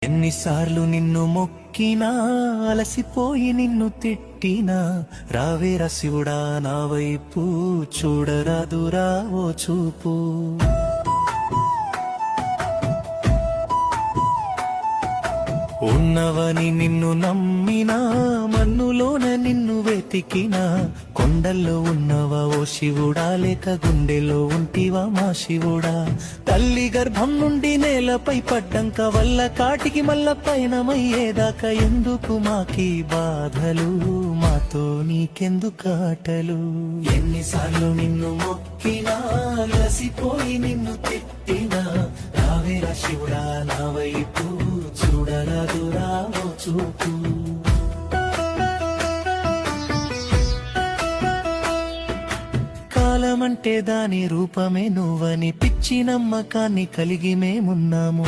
ఎన్నిసార్లు నిన్ను మొక్కినా అలసిపోయి నిన్ను తిట్టినా రావేరా శివుడా నా వైపు చూడరాదురా ఓ చూపు. ఉన్నవని నిన్ను నమ్మినా మన్నులోన నిన్ను వెతికినా కొండల్లో ఉన్నవా ఓ శివుడా లేక గుండెలో ఉంటివా మా శివుడా. తల్లి గర్భం నుండి నేలపై పడ్డంక వల్ల కాటికి మల్ల పయనమయ్యేదాకా ఎందుకు మాకీ బాధలు మాతో నీకెందుకు ఆటలు. ఎన్నిసార్లు నిన్ను మొక్కినా లసిపోయి నిన్ను తిట్టినా రావేరా శివుడా నా వైపు చూడరాదురా ఓ చూపు. కాలమంటే దాని రూపమే నువ్వని పిచ్చి నమ్మకాన్ని కలిగి మేమున్నాము.